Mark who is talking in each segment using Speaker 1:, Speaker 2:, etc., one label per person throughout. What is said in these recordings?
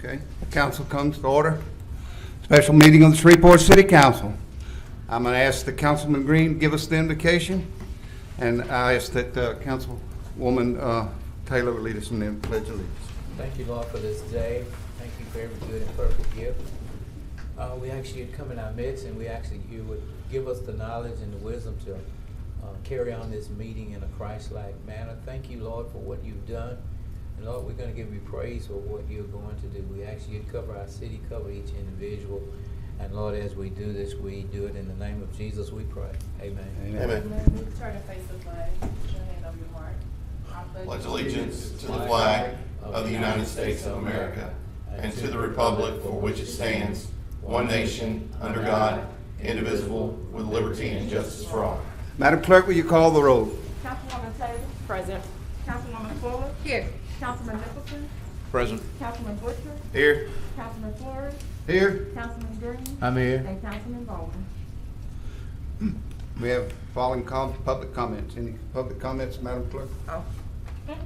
Speaker 1: Okay, the council comes to order. Special meeting of the Shreveport City Council. I'm going to ask the Councilman Green to give us the invocation, and I ask that Councilwoman Taylor will lead us in the Pledge of Allegiance.
Speaker 2: Thank you, Lord, for this day. Thank you for every good and perfect gift. We ask you to come in our midst, and we ask that you would give us the knowledge and the wisdom to carry on this meeting in a Christ-like manner. Thank you, Lord, for what you've done. And Lord, we're going to give you praise for what you're going to do. We ask you to cover our city, cover each individual. And Lord, as we do this, we do it in the name of Jesus, we pray. Amen.
Speaker 1: Amen.
Speaker 3: Amen. Turn to face the flag. Put your hand on your heart. I
Speaker 4: Pledge allegiance to the flag of the United States of America and to the republic for which it stands, one nation, under God, indivisible, with liberty and justice for all.
Speaker 1: Madam Clerk, will you call the roll?
Speaker 3: Councilwoman Taylor. Present. Councilwoman Fuller. Here. Councilman Nicholson.
Speaker 1: Present.
Speaker 3: Councilman Butcher.
Speaker 1: Here.
Speaker 3: Councilman Flores.
Speaker 1: Here.
Speaker 3: Councilman Green.
Speaker 2: I'm here.
Speaker 3: And Councilman Bowman.
Speaker 1: We have following public comments. Any public comments, Madam Clerk?
Speaker 3: Oh.
Speaker 1: Thank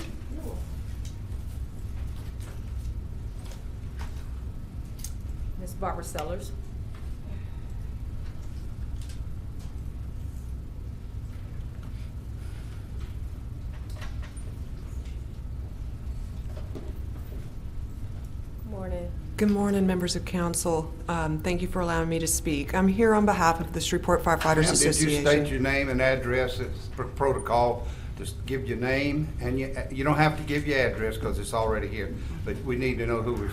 Speaker 1: you.
Speaker 3: Ms. Barbara Sellers. Morning.
Speaker 5: Good morning, members of council. Thank you for allowing me to speak. I'm here on behalf of the Shreveport Firefighters
Speaker 1: Ma'am,
Speaker 5: Association.
Speaker 1: did you state your name and address? It's protocol. Just give your name, and you don't have to give your address because it's already here. But we need to know who's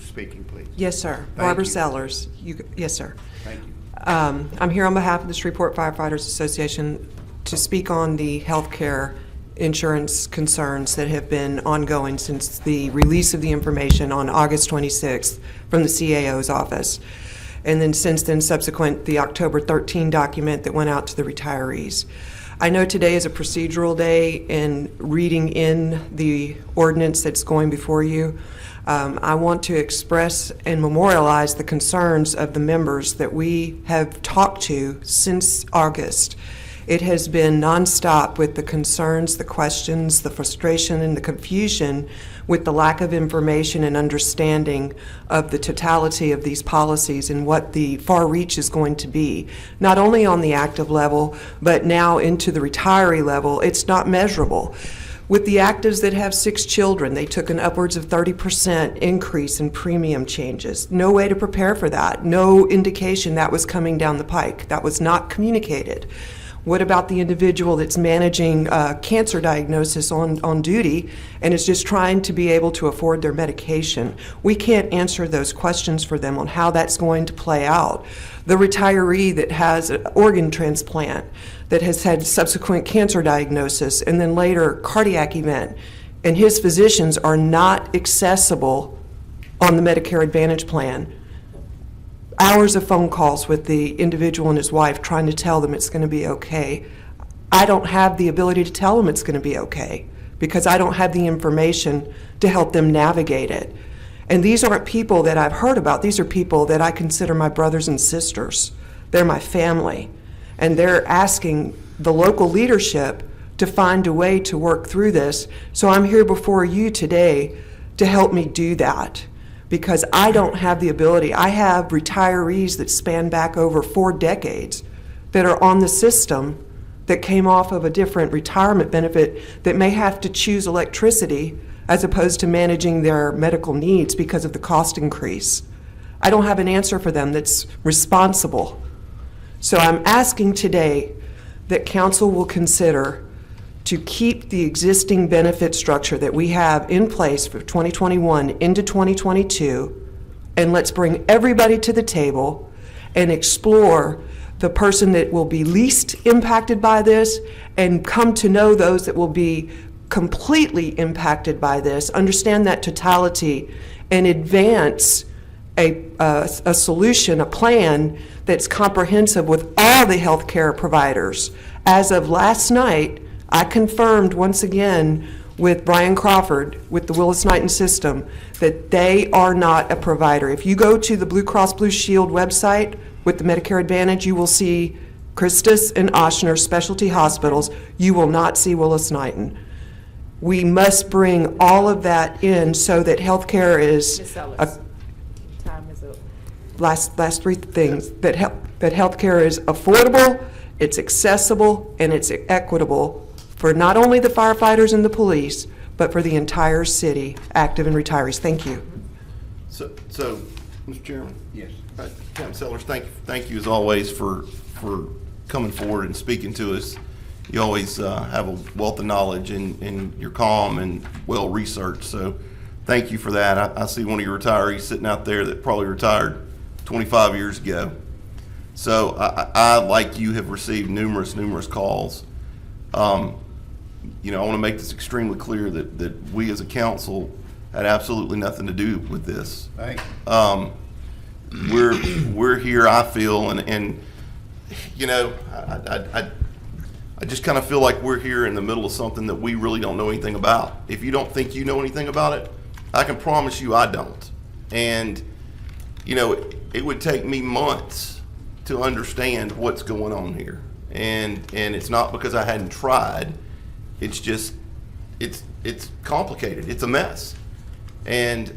Speaker 1: speaking, please.
Speaker 5: Yes, sir.
Speaker 1: Thank
Speaker 5: Barbara
Speaker 1: you.
Speaker 5: Sellers. Yes, sir.
Speaker 1: Thank you.
Speaker 5: I'm here on behalf of the Shreveport Firefighters Association to speak on the healthcare insurance concerns that have been ongoing since the release of the information on August 26th from the CAO's office. And then since then, subsequent, the October 13 document that went out to the retirees. I know today is a procedural day in reading in the ordinance that's going before you. I want to express and memorialize the concerns of the members that we have talked to since August. It has been nonstop with the concerns, the questions, the frustration, and the confusion with the lack of information and understanding of the totality of these policies and what the far reach is going to be, not only on the active level, but now into the retiree level. It's not measurable. With the actives that have 6 children, they took an upwards of 30% increase in premium changes. No way to prepare for that. No indication that was coming down the pike. That was not communicated. What about the individual that's managing cancer diagnosis on duty and is just trying to be able to afford their medication? We can't answer those questions for them on how that's going to play out. The retiree that has an organ transplant, that has had subsequent cancer diagnosis and then later cardiac event, and his physicians are not accessible on the Medicare Advantage plan. Hours of phone calls with the individual and his wife trying to tell them it's going to be okay. I don't have the ability to tell them it's going to be okay because I don't have the information to help them navigate it. And these aren't people that I've heard about. These are people that I consider my brothers and sisters. They're my family. And they're asking the local leadership to find a way to work through this. So I'm here before you today to help me do that, because I don't have the ability. I have retirees that span back over 4 decades that are on the system that came off of a different retirement benefit that may have to choose electricity as opposed to managing their medical needs because of the cost increase. I don't have an answer for them that's responsible. So I'm asking today that council will consider to keep the existing benefit structure that we have in place for 2021 into 2022, and let's bring everybody to the table and explore the person that will be least impacted by this and come to know those that will be completely impacted by this, understand that totality, and advance a solution, a plan that's comprehensive with all the healthcare providers. As of last night, I confirmed once again with Brian Crawford with the Willis-Knighton system that they are not a provider. If you go to the Blue Cross Blue Shield website with the Medicare Advantage, you will see Christus and Ochsner Specialty Hospitals, you will not see Willis-Knighton. We must bring all of that in so that healthcare is
Speaker 3: Ms. Ellis, time is up.
Speaker 5: last three things, that healthcare is affordable, it's accessible, and it's equitable for not only the firefighters and the police, but for the entire city, active and retirees. Thank you.
Speaker 4: So, Mr. Chairman?
Speaker 1: Yes.
Speaker 4: Captain Sellers, thank you as always for coming forward and speaking to us. You always have a wealth of knowledge and you're calm and well-researched, so thank you for that. I see one of your retirees sitting out there that probably retired 25 years ago. So I like you, have received numerous calls. You know, I want to make this extremely clear that we as a council had absolutely nothing to do with this.
Speaker 1: Thank you.
Speaker 4: We're here, I feel, and you know, I just kind of feel like we're here in the middle of something that we really don't know anything about. If you don't think you know anything about it, I can promise you I don't. And you know, it would take me months to understand what's going on here. And it's not because I hadn't tried. It's just, it's complicated. It's a mess. And,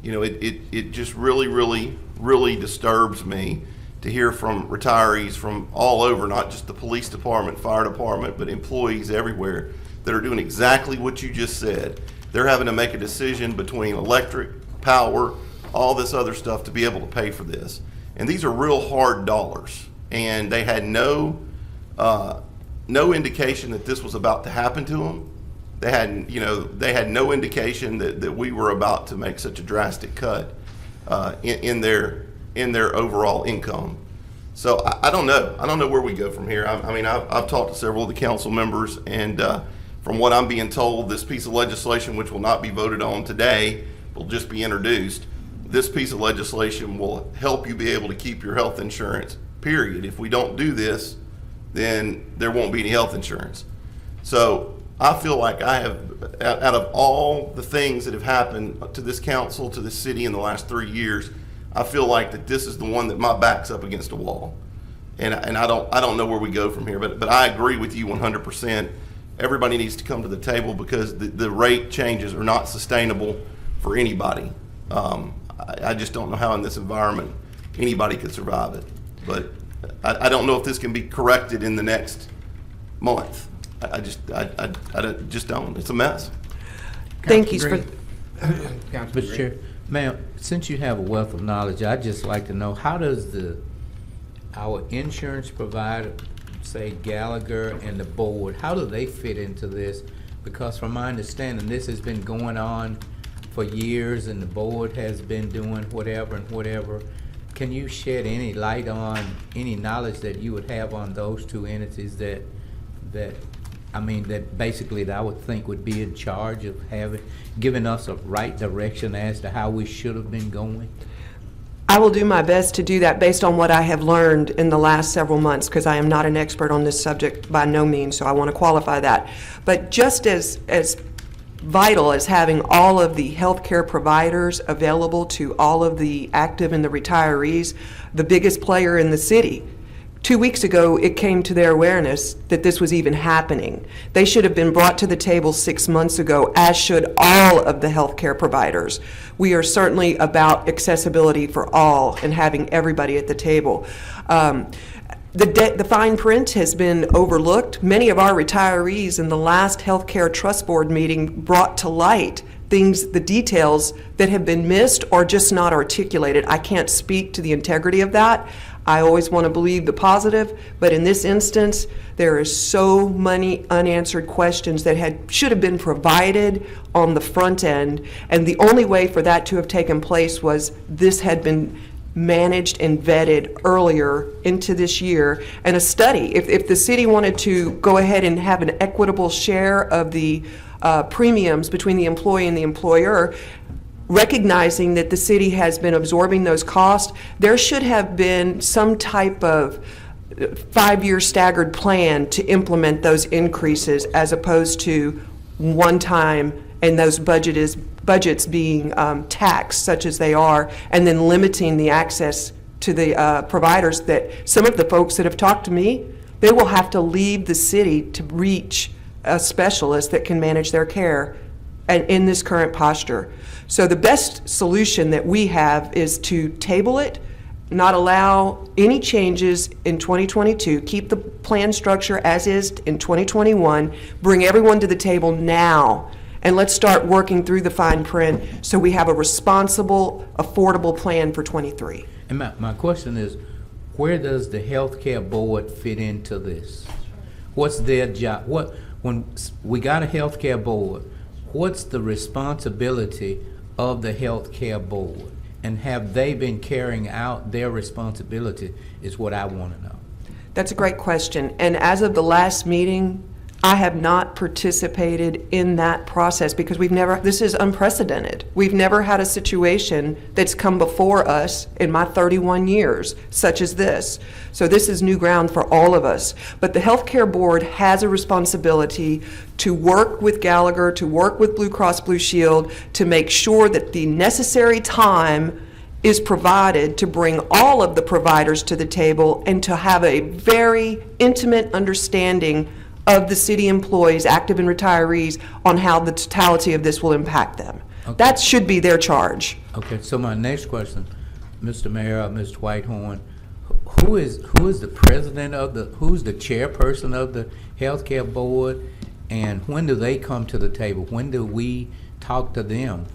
Speaker 4: you know, it just really disturbs me to hear from retirees from all over, not just the police department, fire department, but employees everywhere that are doing exactly what you just said. They're having to make a decision between electric, power, all this other stuff to be able to pay for this. And these are real hard dollars. And they had no indication that this was about to happen to them. They had no indication that we were about to make such a drastic cut in their overall income. So I don't know. I don't know where we go from here. I mean, I've talked to several of the council members, and from what I'm being told, this piece of legislation, which will not be voted on today, will just be introduced. This piece of legislation will help you be able to keep your health insurance, period. If we don't do this, then there won't be any health insurance. So I feel like I have, out of all the things that have happened to this council, to this city in the last 3 years, I feel like that this is the one that my back's up against a wall. And I don't know where we go from here, but I agree with you 100%. Everybody needs to come to the table because the rate changes are not sustainable for anybody. I just don't know how in this environment anybody could survive it. But I don't know if this can be corrected in the next month. I just don't. It's a mess.
Speaker 5: Thank you for.
Speaker 1: Councilman
Speaker 2: Mr. Chair, ma'am, since you have a wealth of knowledge, I'd just like to know, how does our insurance provider, say Gallagher and the board, how do they fit into this? Because from my understanding, this has been going on for years and the board has been doing whatever and whatever. Can you shed any light on any knowledge that you would have on those two entities that basically that I would think would be in charge of giving us a right direction as to how we should have been going?
Speaker 5: I will do my best to do that based on what I have learned in the last several months, because I am not an expert on this subject by no means, so I want to qualify that. But just as vital as having all of the healthcare providers available to all of the active and the retirees, the biggest player in the city, 2 weeks ago, it came to their awareness that this was even happening. They should have been brought to the table 6 months ago, as should all of the healthcare providers. We are certainly about accessibility for all and having everybody at the table. The fine print has been overlooked. Many of our retirees in the last Healthcare Trust Board meeting brought to light the details that have been missed or just not articulated. I can't speak to the integrity of that. I always want to believe the positive, but in this instance, there is so many unanswered questions that should have been provided on the front end, and the only way for that to have taken place was this had been managed and vetted earlier into this year. And a study, if the city wanted to go ahead and have an equitable share of the premiums between the employee and the employer, recognizing that the city has been absorbing those costs, there should have been some type of 5-year staggered plan to implement those increases, as opposed to one time and those budgets being taxed such as they are, and then limiting the access to the providers that some of the folks that have talked to me, they will have to leave the city to reach a specialist that can manage their care and in this current posture. So the best solution that we have is to table it, not allow any changes in 2022, keep the plan structure as is in 2021, bring everyone to the table now, and let's start working through the fine print so we have a responsible, affordable plan for 23.
Speaker 2: And my question is, where does the healthcare board fit into this? What's their job? When we got a healthcare board, what's the responsibility of the healthcare board? And have they been carrying out their responsibility is what I want to know.
Speaker 5: That's a great question. And as of the last meeting, I have not participated in that process because this is unprecedented. We've never had a situation that's come before us in my 31 years, such as this. So this is new ground for all of us. But the healthcare board has a responsibility to work with Gallagher, to work with Blue Cross Blue Shield, to make sure that the necessary time is provided to bring all of the providers to the table and to have a very intimate understanding of the city employees, active and retirees, on how the totality of this will impact them.
Speaker 2: Okay.
Speaker 5: That should be their charge.
Speaker 2: Okay, so my next question, Mr. Mayor, Mr. Whitehorn, who is the president of who's the chairperson of the healthcare board, and when do they come to the table? When do we talk to them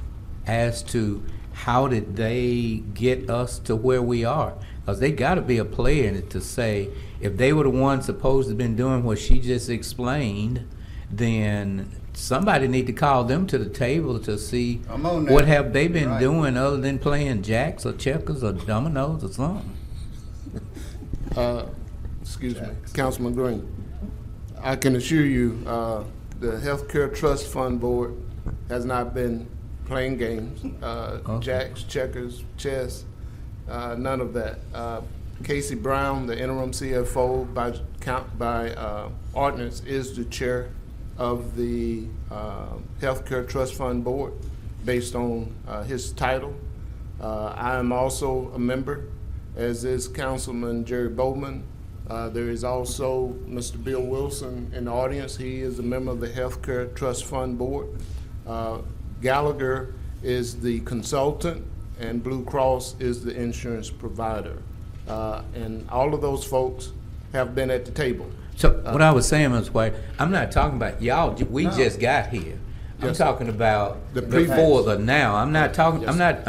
Speaker 2: as to how did they get us to where we are? Because they got to be a player in it to say, if they were the ones supposed to have been doing what she just explained, then somebody need to call them to the table to see what have they been doing other than playing jacks or checkers or dominoes or something.
Speaker 6: Excuse me, Councilman Green. I can assure you, the Healthcare Trust Fund Board has not been playing games, jacks, checkers, chess, none of that. Casey Brown, the interim CFO by ordinance, is the chair of the Healthcare Trust Fund Board based on his title. I am also a member, as is Councilman Jerry Bowman. There is also Mr. Bill Wilson in the audience. He is a member of the Healthcare Trust Fund Board. Gallagher is the consultant, and Blue Cross is the insurance provider. And all of those folks have been at the table.
Speaker 2: So what I was saying, Mr. White, I'm not talking about y'all. We just got here. I'm
Speaker 6: Yes,
Speaker 2: talking about
Speaker 6: the
Speaker 2: before the now. I'm not talking.
Speaker 6: Yes.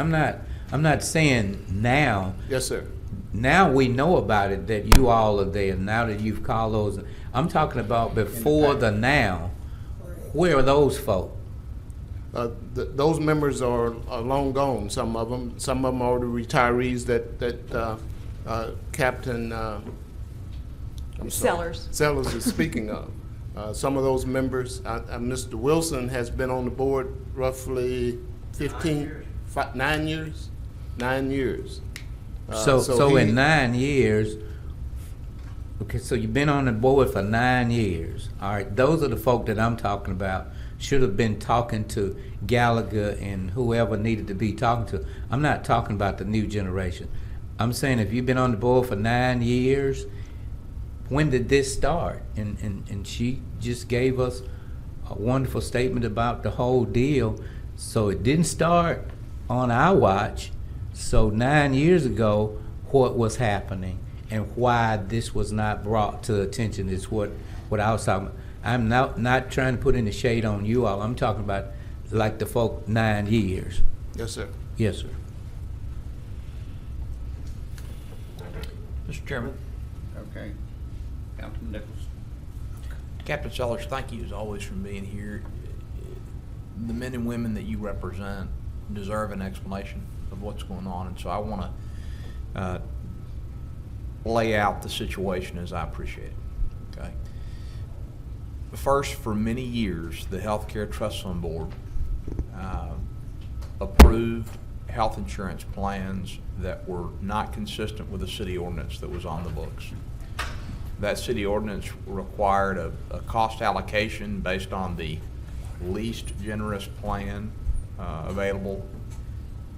Speaker 2: I'm not saying now.
Speaker 6: Yes, sir.
Speaker 2: Now we know about it that you all are there. Now that you've called those, I'm talking about before the now. Where are those folk?
Speaker 6: Those members are long gone. Some of them are the retirees that Captain Sellers is speaking of. Some of those members, Mr. Wilson has been on the board roughly 9 years. 9 years.
Speaker 2: So in 9 years, okay, so you've been on the board for 9 years. All right, those are the folk that I'm talking about. Should have been talking to Gallagher and whoever needed to be talking to. I'm not talking about the new generation. I'm saying if you've been on the board for 9 years, when did this start? And she just gave us a wonderful statement about the whole deal. So it didn't start on our watch. So 9 years ago, what was happening and why this was not brought to attention is what I was talking about. I'm not trying to put any shade on you all. I'm talking about like the folk 9 years.
Speaker 6: Yes, sir.
Speaker 2: Yes, sir.
Speaker 7: Mr. Chairman,
Speaker 1: Okay. Councilman Nichols.
Speaker 7: Captain Sellers, thank you as always for being here. The men and women that you represent deserve an explanation of what's going on, and so I want to lay out the situation as I appreciate it. Okay. First, for many years, the Healthcare Trust Fund Board approved health insurance plans that were not consistent with the city ordinance that was on the books. That city ordinance required a cost allocation based on the least generous plan available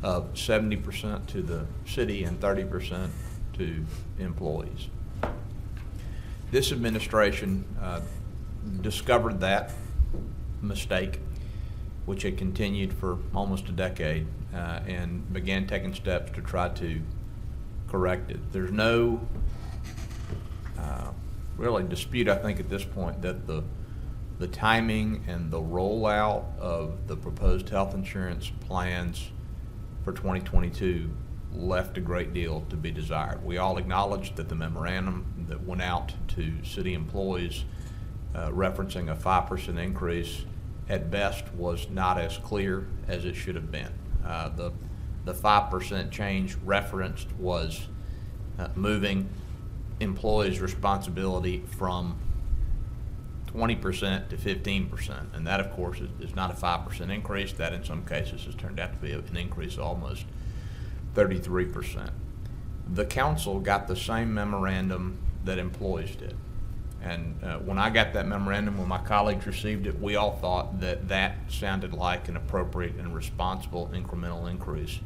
Speaker 7: of 70% to the city and 30% to employees. This administration discovered that mistake, which had continued for almost a decade, and began taking steps to try to correct it. There's no really dispute, I think, at this point that the timing and the rollout of the proposed health insurance plans for 2022 left a great deal to be desired. We all acknowledged that the memorandum that went out to city employees referencing a 5% increase at best was not as clear as it should have been. The 5% change referenced was moving employees' responsibility from 20% to 15%, and that, of course, is not a 5% increase. That, in some cases, has turned out to be an increase of almost 33%. The council got the same memorandum that employees did. And when I got that memorandum, when my colleagues received it, we all thought that that sounded like an appropriate and responsible incremental increase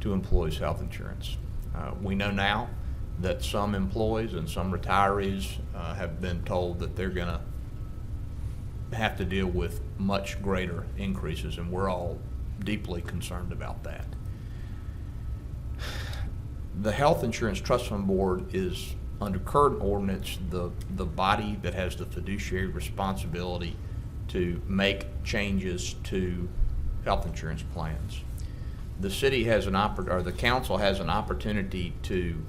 Speaker 7: to employees' health insurance. We know now that some employees and some retirees have been told that they're going to have to deal with much greater increases, and we're all deeply concerned about that. The Health Insurance Trust Fund Board is, under current ordinance, the body that has the fiduciary responsibility to make changes to health insurance plans. The city has the council has an opportunity to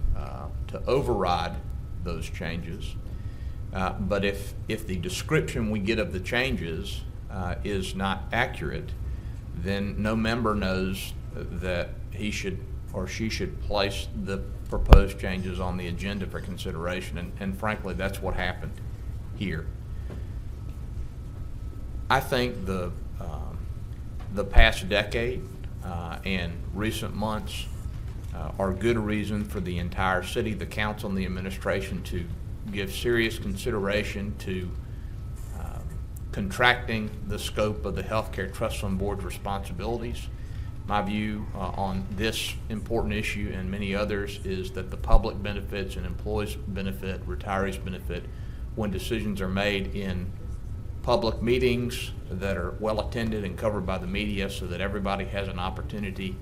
Speaker 7: override those changes. But if the description we get of the changes is not accurate, then no member knows that he should or she should place the proposed changes on the agenda for consideration, and frankly, that's what happened here. I think the past decade and recent months are good reason for the entire city, the council, and the administration to give serious consideration to contracting the scope of the Healthcare Trust Fund Board's responsibilities. My view on this important issue and many others is that the public benefits and employees benefit, retirees benefit when decisions are made in public meetings that are well attended and covered by the media, so that everybody has an opportunity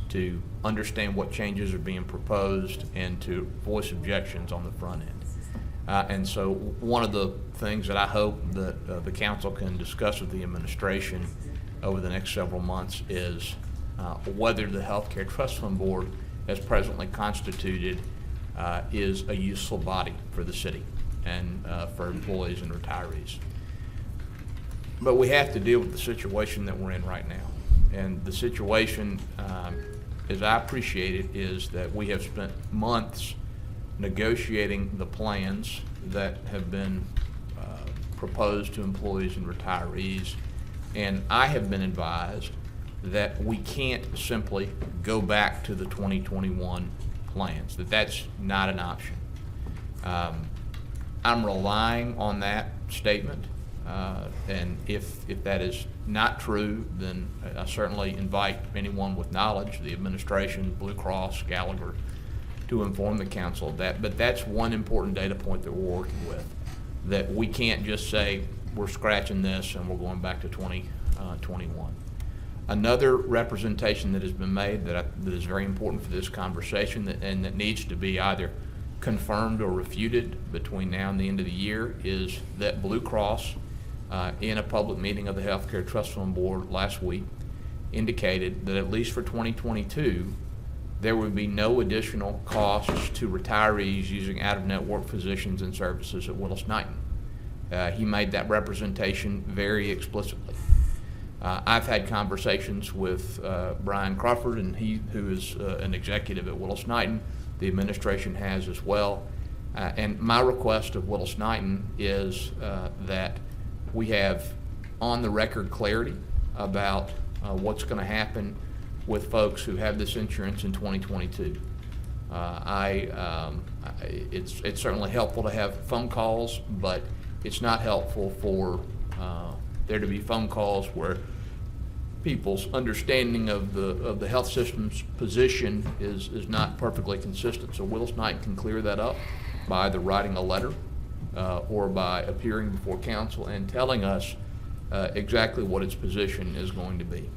Speaker 7: to understand what changes are being proposed and to voice objections on the front end. And so one of the things that I hope that the council can discuss with the administration over the next several months is whether the Healthcare Trust Fund Board, as presently constituted, is a useful body for the city and for employees and retirees. But we have to deal with the situation that we're in right now. And the situation, as I appreciate it, is that we have spent months negotiating the plans that have been proposed to employees and retirees. And I have been advised that we can't simply go back to the 2021 plans, that's not an option. I'm relying on that statement, and if that is not true, then I certainly invite anyone with knowledge, the administration, Blue Cross, Gallagher, to inform the council of that. But that's one important data point that we're working with, that we can't just say we're scratching this and we're going back to 2021. Another representation that has been made that is very important for this conversation and that needs to be either confirmed or refuted between now and the end of the year is that Blue Cross, in a public meeting of the Healthcare Trust Fund Board last week, indicated that at least for 2022, there would be no additional costs to retirees using out-of-network physicians and services at Willis-Knighton. He made that representation very explicitly. I've had conversations with Brian Crawford, and who is an executive at Willis-Knighton. The administration has as well. And my request of Willis-Knighton is that we have on-the-record clarity about what's going to happen with folks who have this insurance in 2022. It's certainly helpful to have phone calls, but it's not helpful for there to be phone calls where people's understanding of the health system's position is not perfectly consistent. So Willis Knight can clear that up by either writing a letter or by appearing before council and telling us exactly what its position is going to be.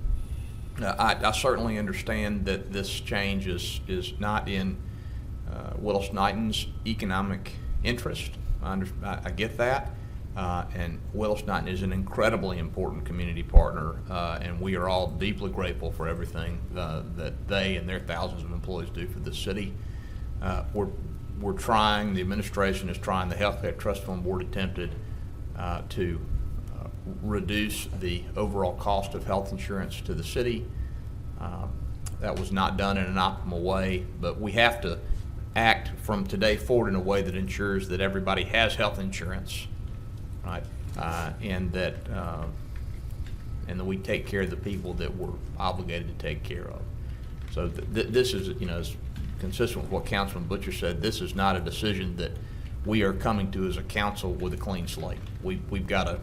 Speaker 7: I certainly understand that this change is not in Willis Knighton's economic interest. I get that. And Willis Knighton is an incredibly important community partner, and we are all deeply grateful for everything that they and their thousands of employees do for the city. We're trying, the administration is trying, the Healthcare Trust Fund Board attempted to reduce the overall cost of health insurance to the city. That was not done in an optimal way, but we have to act from today forward in a way that ensures that everybody has health insurance, right? And that we take care of the people that we're obligated to take care of. So this is, is consistent with what Councilman Butcher said. This is not a decision that we are coming to as a council with a clean slate. We've got to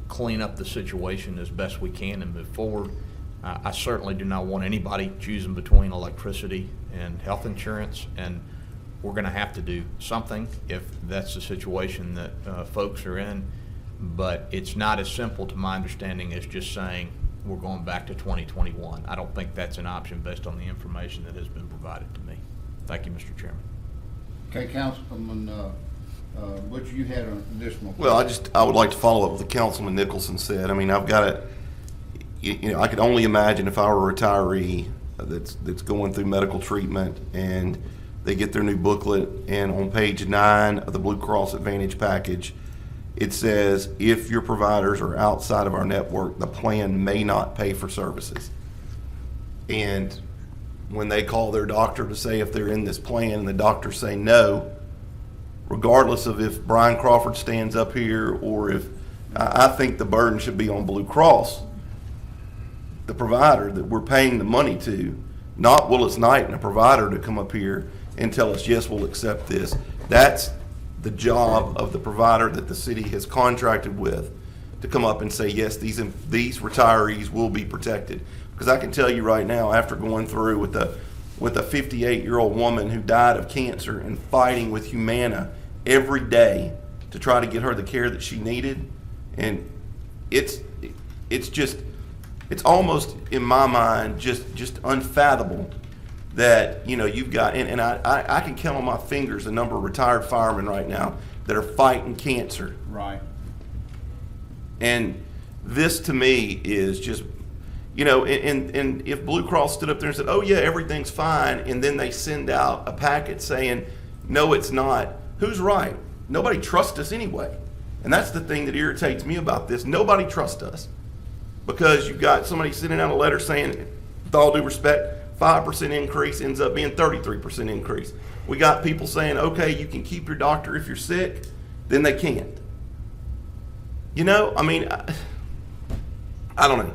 Speaker 7: clean up the situation as best we can and move forward. I certainly do not want anybody choosing between electricity and health insurance, and we're going to have to do something if that's the situation that folks are in. But it's not as simple, to my understanding, as just saying we're going back to 2021. I don't think that's an option based on the information that has been provided to me. Thank you, Mr. Chairman.
Speaker 1: Okay, Councilman Butcher, you had an additional.
Speaker 4: Well, I would like to follow up with what Councilman Nicholson said. I mean, I've got it. I could only imagine if I were a retiree that's going through medical treatment and they get their new booklet, and on page 9 of the Blue Cross Advantage package, it says, if your providers are outside of our network, the plan may not pay for services. And when they call their doctor to say if they're in this plan and the doctor say no, regardless of if Brian Crawford stands up here or if, I think the burden should be on Blue Cross, the provider that we're paying the money to, not Willis Knight and a provider to come up here and tell us, yes, we'll accept this. That's the job of the provider that the city has contracted with to come up and say, yes, these retirees will be protected. Because I can tell you right now, after going through with a 58-year-old woman who died of cancer and fighting with Humana every day to try to get her the care that she needed, and it's almost, in my mind, just unfathomable that, you've got, and I can count on my fingers the number of retired firemen right now that are fighting cancer.
Speaker 1: Right.
Speaker 4: And this to me is just, and if Blue Cross stood up there and said, oh yeah, everything's fine, and then they send out a packet saying, no, it's not, who's right? Nobody trusts us anyway. And that's the thing that irritates me about this. Nobody trusts us. Because you've got somebody sending out a letter saying, with all due respect, 5% increase ends up being 33% increase. We got people saying, okay, you can keep your doctor if you're sick, then they can't. I mean, I don't know.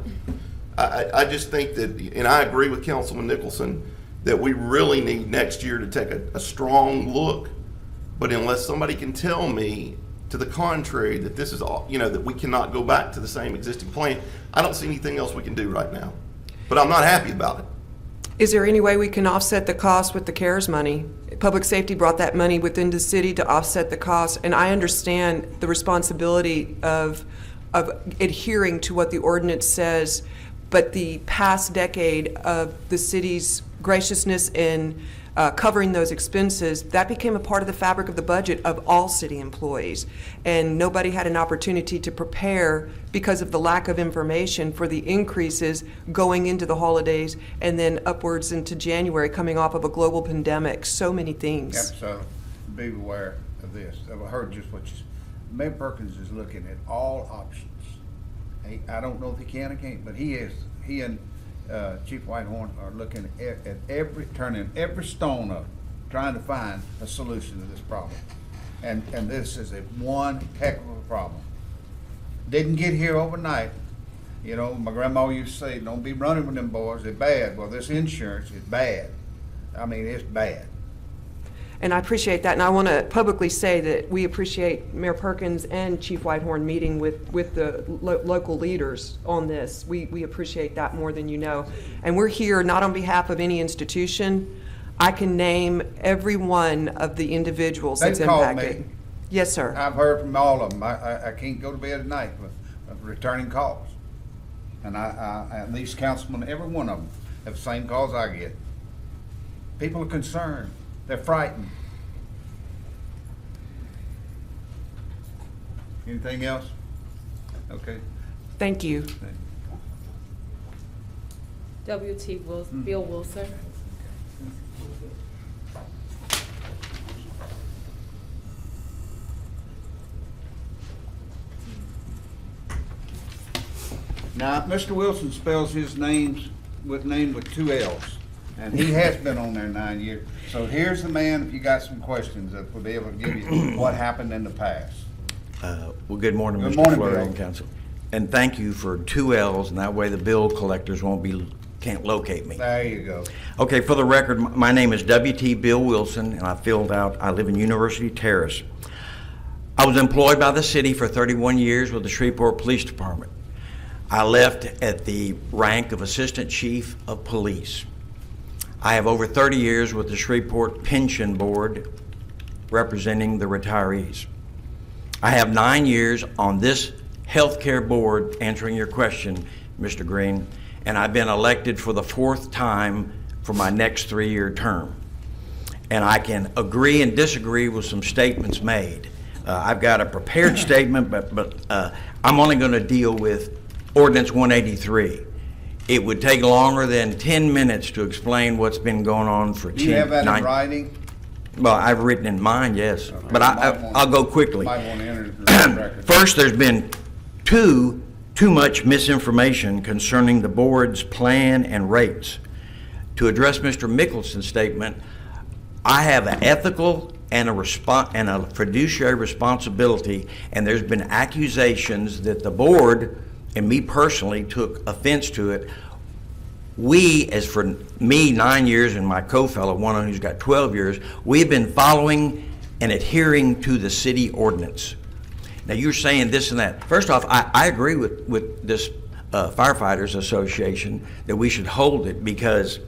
Speaker 4: I just think that, and I agree with Councilman Nicholson, that we really need next year to take a strong look. But unless somebody can tell me to the contrary that this is all, that we cannot go back to the same existing plan, I don't see anything else we can do right now. But I'm not happy about it.
Speaker 5: Is there any way we can offset the cost with the CARES money? Public safety brought that money within the city to offset the cost, and I understand the responsibility of adhering to what the ordinance says, but the past decade of the city's graciousness in covering those expenses, that became a part of the fabric of the budget of all city employees. And nobody had an opportunity to prepare because of the lack of information for the increases going into the holidays and then upwards into January, coming off of a global pandemic. So many things.
Speaker 1: Yep, so be aware of this. I've heard just what you said. Mayor Perkins is looking at all options. I don't know if he can or can't, but he and Chief Whitehorn are looking at turning every stone up, trying to find a solution to this problem. And this is one heck of a problem. Didn't get here overnight. My grandma used to say, don't be running with them boys, they're bad. Well, this insurance is bad. I mean, it's bad.
Speaker 5: And I appreciate that, and I want to publicly say that we appreciate Mayor Perkins and Chief Whitehorn meeting with the local leaders on this. We appreciate that more than you know. And we're here not on behalf of any institution. I can name every one of the individuals that's
Speaker 1: They've called
Speaker 5: impacted.
Speaker 1: me.
Speaker 5: Yes, sir.
Speaker 1: I've heard from all of them. I can't go to bed at night with returning calls. And and these councilmen, every one of them, have the same calls I get. People are concerned. They're frightened. Anything else? Okay.
Speaker 5: Thank you.
Speaker 3: W.T. Wilson, Bill Wilson.
Speaker 1: Now, Mr. Wilson spells his name with two L's, and he has been on there 9 years. So here's the man, if you got some questions, that will be able to give you what happened in the past.
Speaker 8: Well, good morning,
Speaker 1: Good
Speaker 8: Mr.
Speaker 1: morning,
Speaker 8: Fleury
Speaker 1: Bill.
Speaker 8: and Council. And thank you for two L's, and that way the bill collectors can't locate me.
Speaker 1: There you go.
Speaker 8: Okay, for the record, my name is W.T. Bill Wilson, and I live in University Terrace. I was employed by the city for 31 years with the Shreveport Police Department. I left at the rank of Assistant Chief of Police. I have over 30 years with the Shreveport Pension Board representing the retirees. I have 9 years on this healthcare board answering your question, Mr. Green, and I've been elected for the 4th time for my next 3-year term. And I can agree and disagree with some statements made. I've got a prepared statement, but I'm only going to deal with Ordinance 183. It would take longer than 10 minutes to explain what's been going on for 10
Speaker 1: Do you have that in
Speaker 8: 9
Speaker 1: writing?
Speaker 8: Well, I've written in mine, yes, but I'll go quickly.
Speaker 1: Might want to enter it in the record.
Speaker 8: First, there's been too much misinformation concerning the board's plan and rates. To address Mr. Mickelson's statement, I have an ethical and a fiduciary responsibility, and there's been accusations that the board and me personally took offense to it. We, as for me, 9 years, and my co-fellow, one who's got 12 years, we've been following and adhering to the city ordinance. Now, you're saying this and that. First off, I agree with this Firefighters Association that we should hold it because,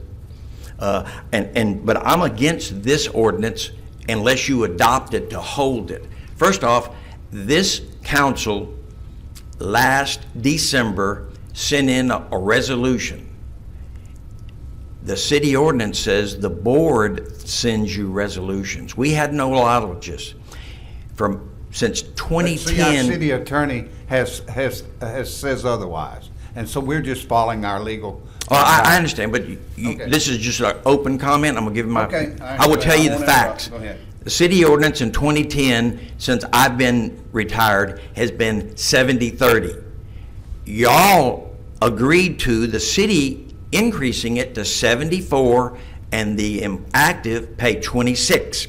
Speaker 8: but I'm against this ordinance unless you adopt it to hold it. First off, this council last December sent in a resolution. The city ordinance says the board sends you resolutions. We had no lodges since
Speaker 1: See, our
Speaker 8: 2010.
Speaker 1: city attorney says otherwise, and so we're just following our legal.
Speaker 8: Oh, I understand, but
Speaker 1: Okay.
Speaker 8: this is just an open comment. I'm gonna give you my.
Speaker 1: Okay,
Speaker 8: I will tell you the
Speaker 1: won't
Speaker 8: facts.
Speaker 1: interrupt. Go ahead.
Speaker 8: The city ordinance in 2010, since I've been retired, has been 70-30. Y'all agreed to the city increasing it to 74 and the active pay 26.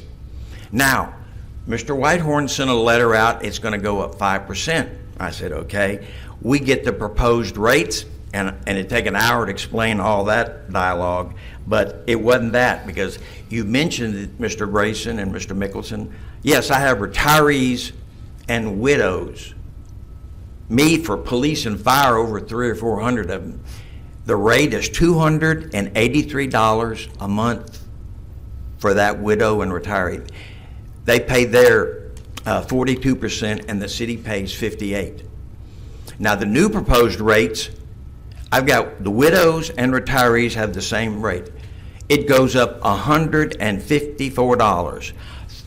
Speaker 8: Now, Mr. Whitehorn sent a letter out, it's gonna go up 5%. I said, okay. We get the proposed rates, and it'd take an hour to explain all that dialogue, but it wasn't that, because you mentioned, Mr. Grayson and Mr. Mickelson, yes, I have retirees and widows. Me, for police and fire, over 300 or 400 of them. The rate is $283 a month for that widow and retiree. They pay their 42%, and the city pays 58%. Now, the new proposed rates, I've got the widows and retirees have the same rate. It goes up $154,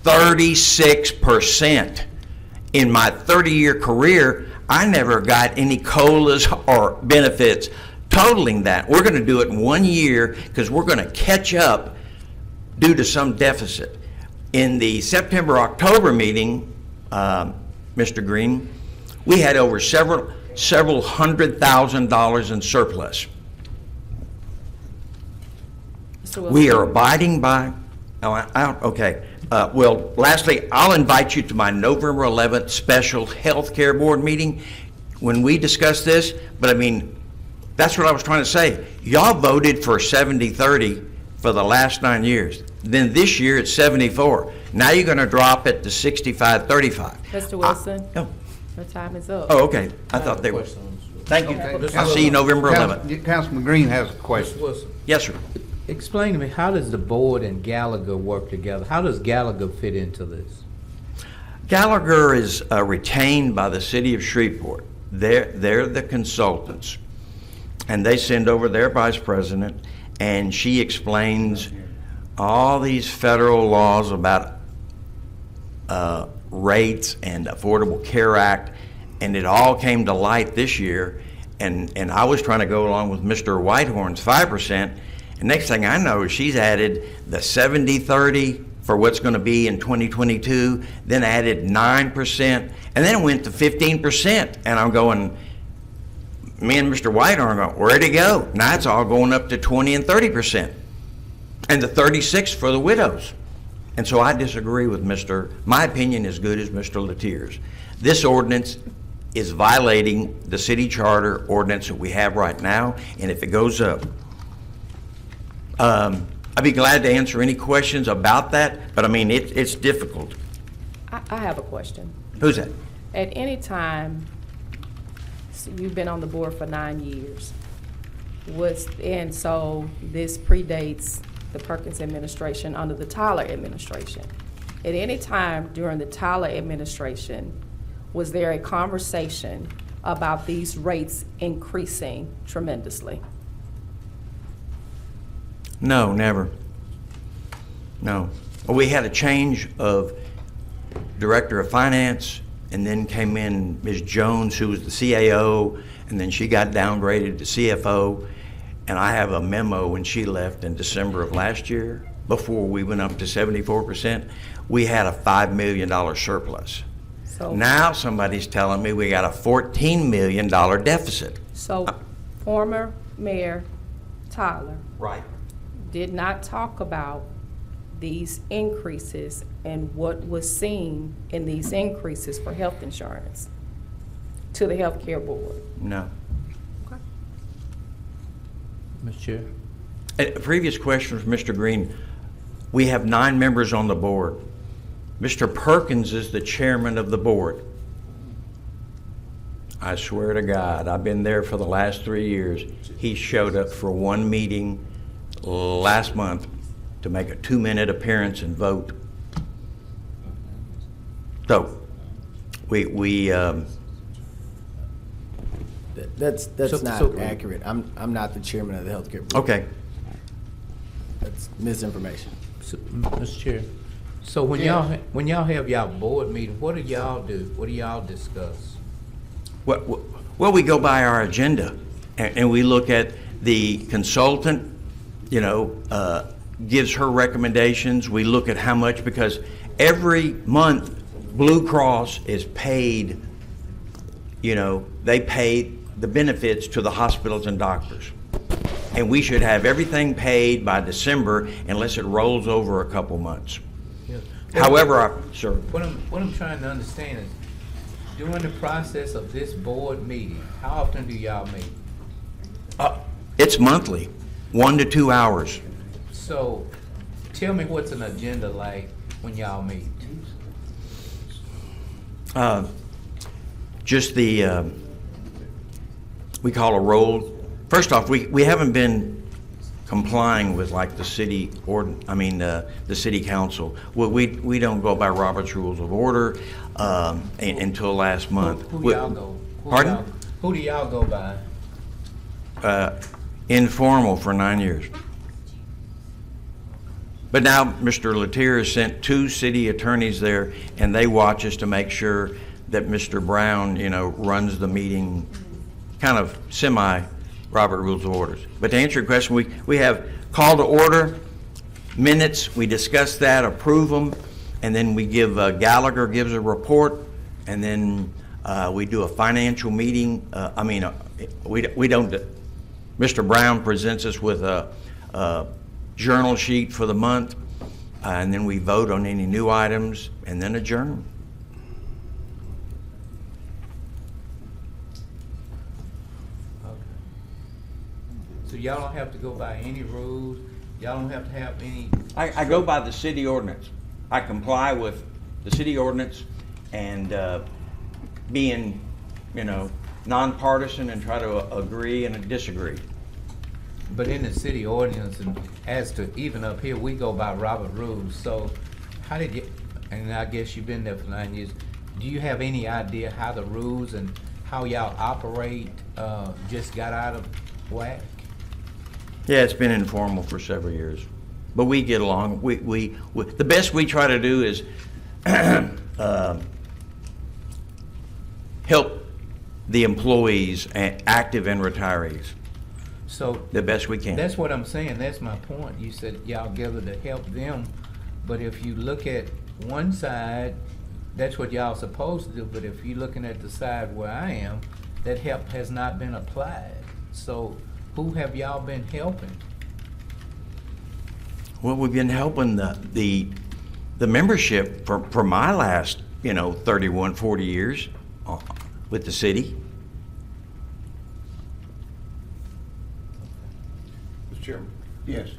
Speaker 8: 36%. In my 30-year career, I never got any COLAs or benefits totaling that. We're going to do it in 1 year because we're going to catch up due to some deficit. In the September-October meeting, Mr. Green, we had over several $100,000 in surplus.
Speaker 3: Mr. Wilson.
Speaker 8: We are abiding by, okay. Well, lastly, I'll invite you to my November 11th special health care board meeting when we discuss this, but I mean, that's what I was trying to say. Y'all voted for 70-30 for the last 9 years. Then this year it's 74. Now you're going to drop it to 65-35.
Speaker 9: Mr. Wilson,
Speaker 8: Oh,
Speaker 9: your time is up.
Speaker 8: oh, okay. I
Speaker 2: I have
Speaker 8: thought
Speaker 2: a
Speaker 8: they were.
Speaker 2: question on this.
Speaker 8: Thank you.
Speaker 1: Okay.
Speaker 8: I'll see you November 11th.
Speaker 1: Councilman Green has a
Speaker 2: Mr.
Speaker 1: question.
Speaker 2: Wilson,
Speaker 8: Yes, sir.
Speaker 2: explain to me, how does the board and Gallagher work together? How does Gallagher fit into this?
Speaker 8: Gallagher is retained by the city of Shreveport. They're the consultants. And they send over their vice president, and she explains all these federal laws about rates and Affordable Care Act, and it all came to light this year. And I was trying to go along with Mr. Whitehorn's 5%, and next thing I know, she's added the 70-30 for what's going to be in 2022, then added 9%, and then it went to 15%. And I'm going, me and Mr. Whitehorn are going, where'd it go? Now it's all going up to 20 and 30%, and the 36 for the widows. And so I disagree with my opinion is good as Mr. Letier's. This ordinance is violating the city charter ordinance that we have right now, and if it goes up, I'd be glad to answer any questions about that, but I mean, it's difficult.
Speaker 9: I have a question.
Speaker 8: Who's that?
Speaker 9: At any time, so you've been on the board for 9 years, and so this predates the Perkins administration under the Tyler administration. At any time during the Tyler administration, was there a conversation about these rates increasing tremendously?
Speaker 8: No, never. No. We had a change of director of finance, and then came in Ms. Jones, who was the CAO, and then she got downgraded to CFO. And I have a memo when she left in December of last year, before we went up to 74%, we had a $5 million surplus.
Speaker 9: So,
Speaker 8: Now somebody's telling me we got a $14 million deficit.
Speaker 9: so former Mayor Tyler
Speaker 8: Right.
Speaker 9: did not talk about these increases and what was seen in these increases for health insurance to the healthcare board.
Speaker 8: No.
Speaker 2: Mr. Chair?
Speaker 8: A previous question from Mr. Green. We have 9 members on the board. Mr. Perkins is the chairman of the board. I swear to God, I've been there for the last 3 years. He showed up for one meeting last month to make a 2-minute appearance and vote. So,
Speaker 10: That's
Speaker 2: So-
Speaker 10: not
Speaker 2: so-
Speaker 10: accurate. I'm not the chairman of the healthcare board.
Speaker 8: okay.
Speaker 10: That's misinformation.
Speaker 2: So, Mr. Chair, so when y'all have y'all board meeting, what do y'all do? What do y'all discuss?
Speaker 8: Well, we go by our agenda, and we look at the consultant, gives her recommendations. We look at how much, because every month Blue Cross is paid, they pay the benefits to the hospitals and doctors. And we should have everything paid by December unless it rolls over a couple months.
Speaker 2: Yeah.
Speaker 8: However, sir.
Speaker 2: What I'm trying to understand is, during the process of this board meeting, how often do y'all meet?
Speaker 8: It's monthly, 1 to 2 hours.
Speaker 2: So, tell me what's an agenda like when y'all meet?
Speaker 8: Just we call a roll. First off, we haven't been complying with like the city the city council. We don't go by Robert's Rules of Order until last month.
Speaker 2: Who y'all go?
Speaker 8: Pardon?
Speaker 2: Who do y'all go by?
Speaker 8: Informal for 9 years. But now Mr. Letier has sent 2 city attorneys there, and they watch us to make sure that Mr. Brown, runs the meeting kind of semi-Robert Rules of Orders. But to answer your question, we have call to order, minutes, we discuss that, approve them, and then we give, Gallagher gives a report, and then we do a financial meeting. We don't, Mr. Brown presents us with a journal sheet for the month, and then we vote on any new items, and then adjourn.
Speaker 2: So y'all don't have to go by any rules? Y'all don't have to have any.
Speaker 8: I go by the city ordinance. I comply with the city ordinance and being, nonpartisan and try to agree and disagree.
Speaker 2: But in the city ordinance, and as to even up here, we go by Robert rules. So how did you, and I guess you've been there for 9 years, do you have any idea how the rules and how y'all operate just got out of whack?
Speaker 8: Yeah, it's been informal for several years, but we get along. We the best we try to do is help the employees, active and retirees,
Speaker 2: So
Speaker 8: the best we can.
Speaker 2: that's what I'm saying. That's my point. You said y'all gather to help them, but if you look at one side, that's what y'all supposed to do. But if you're looking at the side where I am, that help has not been applied. So who have y'all been helping?
Speaker 8: Well, we've been helping the membership for my last 31, 40 years with the city.
Speaker 4: Mr. Chairman.
Speaker 1: Yes.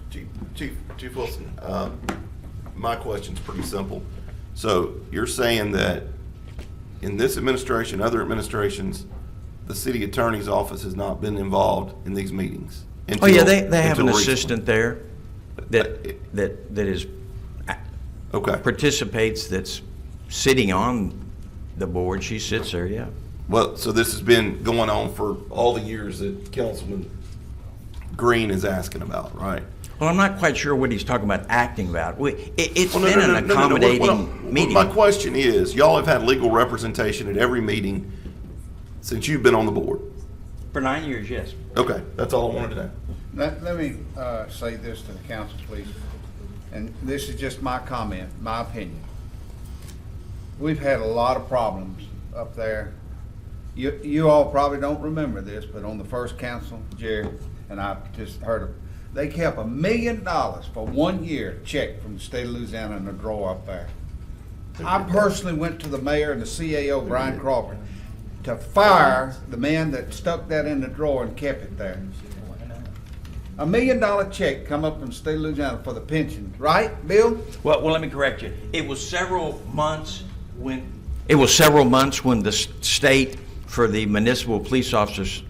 Speaker 4: Chief Wilson, my question's pretty simple. So you're saying that in this administration, other administrations, the city attorney's office has not been involved in these meetings?
Speaker 8: Oh yeah, they have an
Speaker 4: until
Speaker 8: assistant there that is
Speaker 4: Okay.
Speaker 8: participates, that's sitting on the board. She sits there, yeah.
Speaker 4: Well, so this has been going on for all the years that Councilman Green is asking about, right?
Speaker 8: Well, I'm not quite sure what he's talking about acting about. It's
Speaker 4: Well,
Speaker 8: been an accommodating meeting.
Speaker 4: My question is, y'all have had legal representation at every meeting since you've been on the board?
Speaker 8: For 9 years, yes.
Speaker 4: Okay, that's all I wanted to know.
Speaker 1: Let me say this to the council, please, and this is just my comment, my opinion. We've had a lot of problems up there. You all probably don't remember this, but on the first council, Jerry, and I just heard of, they kept $1 million for 1 year check from the state of Louisiana in a drawer up there. I personally went to the mayor and the CAO, Brian Crawford, to fire the man that stuck that in the drawer and kept it there. $1 million check come up from the state of Louisiana for the pension, right, Bill?
Speaker 8: Well, let me correct you. It was several months when the state, for the municipal police officers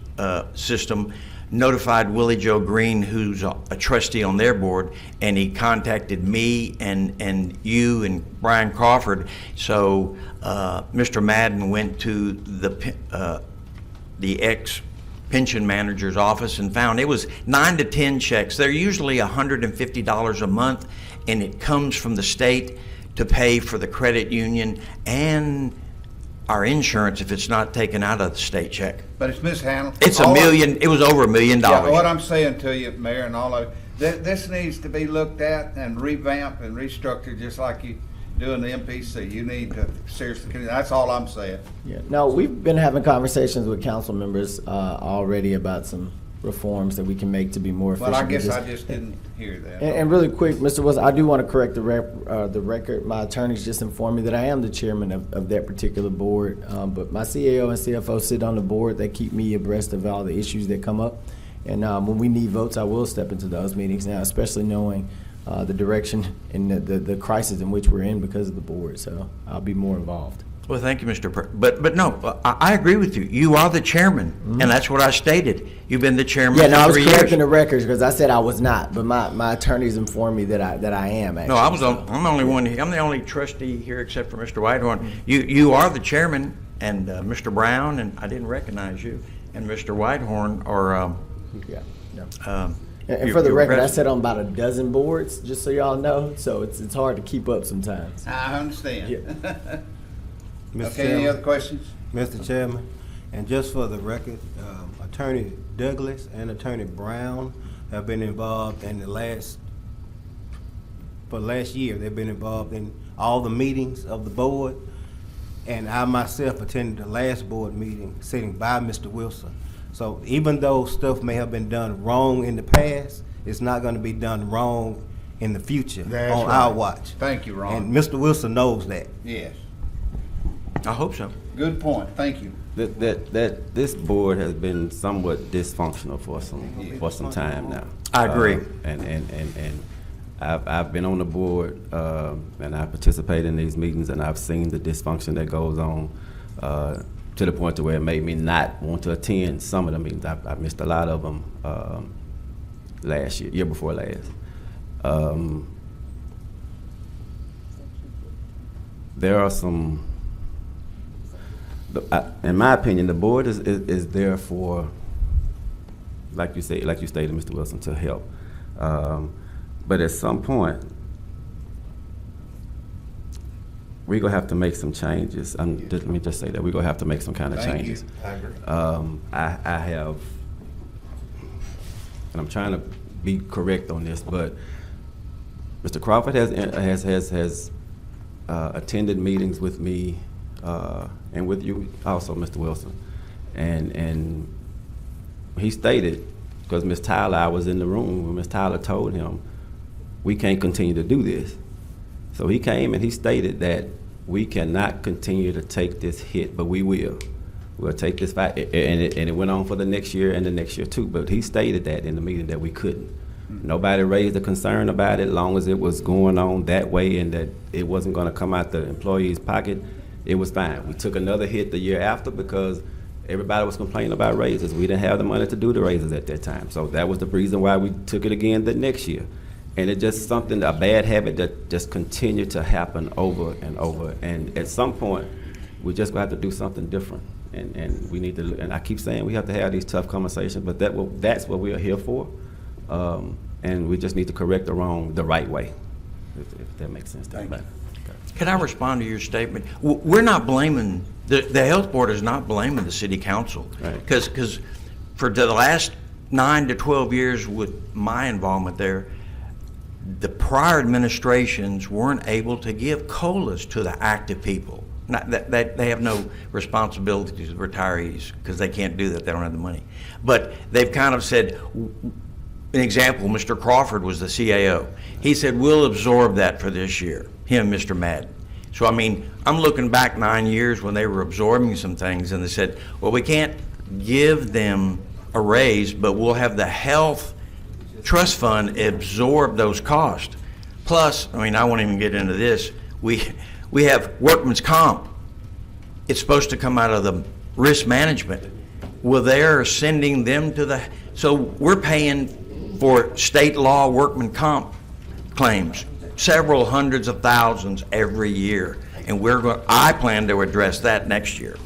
Speaker 8: system, notified Willie Joe Green, who's a trustee on their board, and he contacted me and you and Brian Crawford. So Mr. Madden went to the ex-pension manager's office and found it was 9 to 10 checks. They're usually $150 a month, and it comes from the state to pay for the credit union and our insurance if it's not taken out of the state check.
Speaker 1: But it's mishandled.
Speaker 8: It's $1 million. It was over $1 million.
Speaker 1: Yeah, what I'm saying to you, Mayor, and all of you, this needs to be looked at and revamped and restructured, just like you do in the MPC. You need to seriously, that's all I'm saying.
Speaker 10: Yeah. No, we've been having conversations with council members already about some reforms that we can make to be more efficient.
Speaker 1: But I guess I just didn't hear that.
Speaker 10: And really quick, Mr. Wilson, I do want to correct the record. My attorneys just informed me that I am the chairman of that particular board. But my CAO and CFO sit on the board. They keep me abreast of all the issues that come up. And when we need votes, I will step into those meetings now, especially knowing the direction and the crisis in which we're in because of the board. So I'll be more involved.
Speaker 8: Well, thank you, Mr. But no, I agree with you. You are the chairman, and that's what I stated. You've been the chairman for 3 years.
Speaker 10: Yeah, no, I was correcting the records because I said I was not, but my attorneys informed me that I am. Actually,
Speaker 8: No, I'm the only one. I'm the only trustee here except for Mr. Whitehorn. You are the chairman, and Mr. Brown, and I didn't recognize you, and Mr. Whitehorn are.
Speaker 10: Yeah. No. And for the record, I sit on about a dozen boards, just so y'all know. So it's hard to keep up sometimes.
Speaker 1: I understand.
Speaker 10: Yeah.
Speaker 11: Mr.
Speaker 1: Okay, any
Speaker 11: Chairman,
Speaker 1: other questions?
Speaker 11: Mr. Chairman, and just for the record, Attorney Douglas and Attorney Brown have been involved in last year. They've been involved in all the meetings of the board, and I myself attended the last board meeting sitting by Mr. Wilson. So even though stuff may have been done wrong in the past, it's not going to be done wrong in the future
Speaker 1: That's
Speaker 11: on
Speaker 1: right.
Speaker 11: our watch.
Speaker 1: Thank you, Ron.
Speaker 11: And Mr. Wilson knows that.
Speaker 1: Yes,
Speaker 8: I hope so.
Speaker 1: good point, thank you.
Speaker 12: that this board has been somewhat dysfunctional for some time now.
Speaker 8: I agree.
Speaker 12: And I've been on the board, and I participate in these meetings, and I've seen the dysfunction that goes on, to the point to where it made me not want to attend some of the meetings. I missed a lot of them last year before last. There are some, in my opinion, the board is there for, like you stated, Mr. Wilson, to help. But at some point, we're gonna have to make some changes. Let me just say that we're gonna have to make some kind of changes.
Speaker 4: I agree.
Speaker 12: I have, and I'm trying to be correct on this, but Mr. Crawford has attended meetings with me and with you also, Mr. Wilson, and he stated, because Ms. Tyler, I was in the room when Ms. Tyler told him, we can't continue to do this. So he came and he stated that we cannot continue to take this hit, but we will. We'll take this fight, and it went on for the next year and the next year too, but he stated that in the meeting that we couldn't. Nobody raised a concern about it, as long as it was going on that way and that it wasn't gonna come out the employee's pocket, it was fine. We took another hit the year after because everybody was complaining about raises. We didn't have the money to do the raises at that time. So that was the reason why we took it again the next year. And it's just something, a bad habit that just continued to happen over and over. And at some point, we're just gonna have to do something different. And we need to, and I keep saying we have to have these tough conversations, but that's what we are here for. And we just need to correct the wrong the right way, if that makes sense to anybody.
Speaker 8: Can I respond to your statement? We're not blaming, the health board is not blaming the city council.
Speaker 12: Right.
Speaker 8: Because for the last 9 to 12 years with my involvement there, the prior administrations weren't able to give COLAs to the active people. Not that they have no responsibility to the retirees because they can't do that, they don't have the money. But they've kind of said, an example, Mr. Crawford was the CAO. He said, we'll absorb that for this year, him, Mr. Madden. So, I mean, I'm looking back 9 years when they were absorbing some things, and they said, well, we can't give them a raise, but we'll have the health trust fund absorb those costs. Plus, I mean, I won't even get into this, we have workman's comp. It's supposed to come out of the risk management. Well, they're sending them to the, so we're paying for state law workman comp claims, several hundreds of thousands every year. And I plan to address that next year.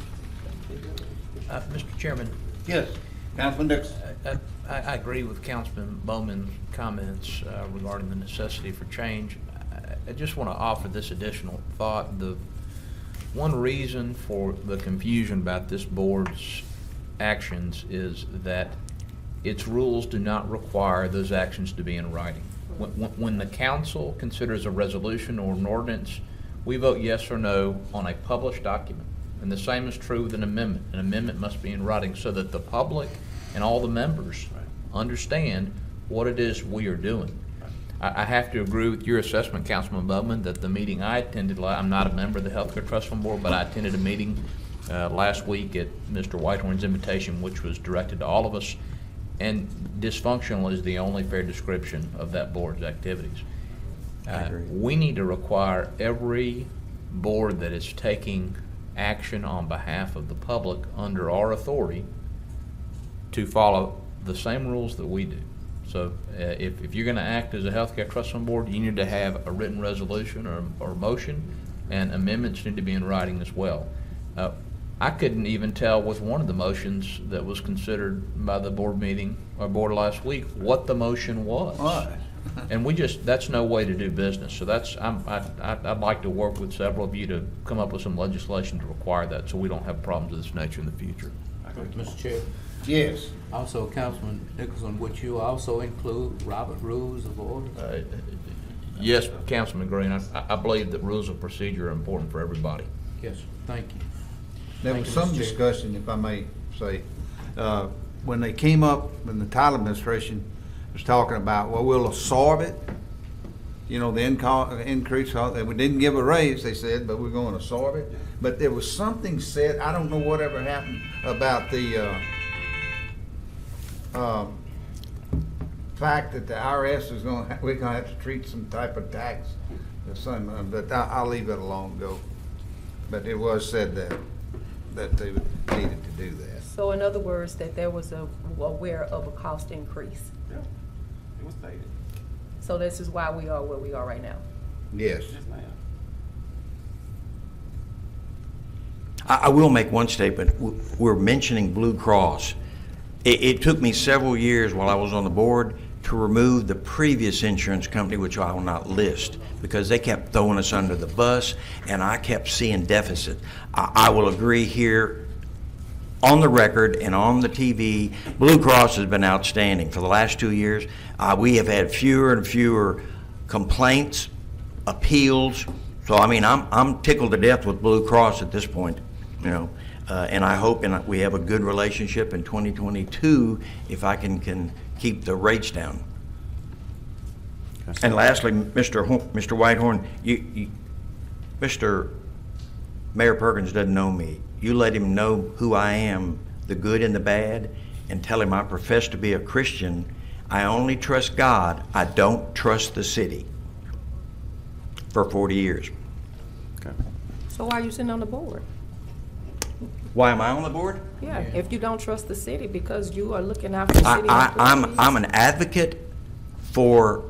Speaker 2: Mr. Chairman.
Speaker 1: Yes, Councilman Dixon.
Speaker 2: I agree with Councilman Bowman's comments regarding the necessity for change. I just want to offer this additional thought. The one reason for the confusion about this board's actions is that its rules do not require those actions to be in writing. When the council considers a resolution or an ordinance, we vote yes or no on a published document. And the same is true with an amendment. An amendment must be in writing so that the public and all the members understand what it is we are doing. I have to agree with your assessment, Councilman Bowman, that the meeting I attended, I'm not a member of the Healthcare Trust Fund Board, but I attended a meeting last week at Mr. Whitehorn's invitation, which was directed to all of us, and dysfunctional is the only fair description of that board's activities. We need to require every board that is taking action on behalf of the public under our authority to follow the same rules that we do. So if you're going to act as a healthcare trust fund board, you need to have a written resolution or motion, and amendments need to be in writing as well. I couldn't even tell with one of the motions that was considered by the board meeting or board last week what the motion was. And that's no way to do business. So I'd like to work with several of you to come up with some legislation to require that so we don't have problems of this nature in the future. Mr. Chair.
Speaker 1: Yes.
Speaker 2: Also, Councilman Nicholson, would you also include Robert Rules of Order?
Speaker 7: Yes, Councilman Green, I believe that rules of procedure are important for everybody.
Speaker 2: Yes, thank you.
Speaker 13: There
Speaker 2: Thank
Speaker 13: was
Speaker 2: you,
Speaker 13: some
Speaker 2: Mr. Chair.
Speaker 13: discussion, if I may say, when they came up, when the Tyler administration was talking about, well, we'll absorb it. you know, the increase, we didn't give a raise, they said, but we're going to absorb it. But there was something said, I don't know whatever happened about the fact that the IRS is we're gonna have to treat some type of tax or something, but I'll leave it alone, go. But it was said that they needed to do that.
Speaker 9: So in other words, that there was aware of a cost increase.
Speaker 12: Yeah, it was stated.
Speaker 9: So this is why we are where we are right now.
Speaker 1: Yes.
Speaker 12: Yes, ma'am.
Speaker 8: I will make one statement. We're mentioning Blue Cross. It took me several years while I was on the board to remove the previous insurance company, which I will not list, because they kept throwing us under the bus, and I kept seeing deficit. I will agree here on the record and on the TV, Blue Cross has been outstanding. For the last 2 years, we have had fewer and fewer complaints, appeals. So, I mean, I'm tickled to death with Blue Cross at this point, you know. And I hope we have a good relationship in 2022 if I can keep the rates down. And lastly, Mr. Whitehorn, Mr. Mayor Perkins doesn't know me. You let him know who I am, the good and the bad, and tell him I profess to be a Christian. I only trust God. I don't trust the city. For 40 years.
Speaker 12: Okay.
Speaker 9: So why are you sitting on the board?
Speaker 8: Why am I on the board?
Speaker 9: Yeah, if you don't trust the city because you are looking out for the city employees.
Speaker 8: I'm an advocate for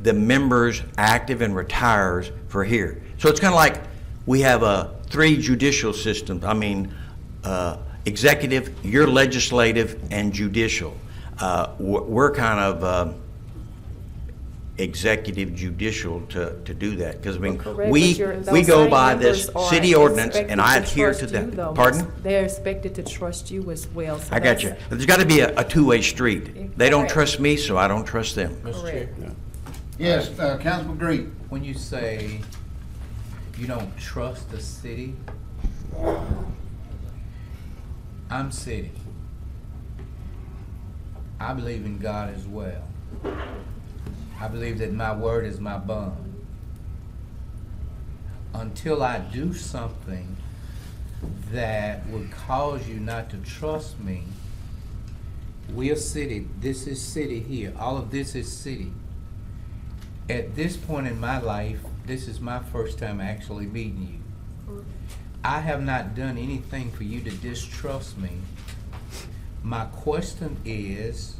Speaker 8: the members, active and retires, for here. So it's kind of like we have 3 judicial systems. I mean, executive, you're legislative, and judicial. We're kind of executive judicial to do that, because I mean,
Speaker 9: Correct,
Speaker 8: we
Speaker 9: but those
Speaker 8: go
Speaker 9: same
Speaker 8: by this
Speaker 9: members are
Speaker 8: city ordinance,
Speaker 9: expected
Speaker 8: and I adhere to
Speaker 9: trust you,
Speaker 8: that.
Speaker 9: though.
Speaker 8: Pardon?
Speaker 9: They're expected to trust you as well. So
Speaker 8: I got you. But there's got to be a two-way street. They don't
Speaker 9: Correct.
Speaker 8: trust me, so I don't trust them.
Speaker 2: Mr. Chair,
Speaker 1: Yes, Councilman Green.
Speaker 2: when you say you don't trust the city, I'm city. I believe in God as well. I believe that my word is my bond. Until I do something that would cause you not to trust me, we are city. This is city here. All of this is city. At this point in my life, this is my first time actually meeting you. I have not done anything for you to distrust me. My question is,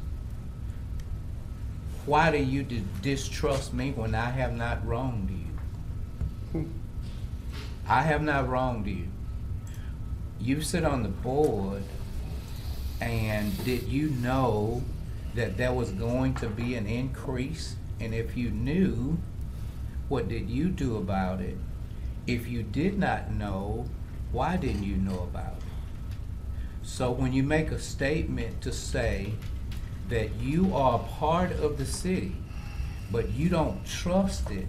Speaker 2: why do you distrust me when I have not wronged you? I have not wronged you. You sit on the board, and did you know that there was going to be an increase? And if you knew, what did you do about it? If you did not know, why didn't you know about it? So when you make a statement to say that you are a part of the city, but you don't trust it,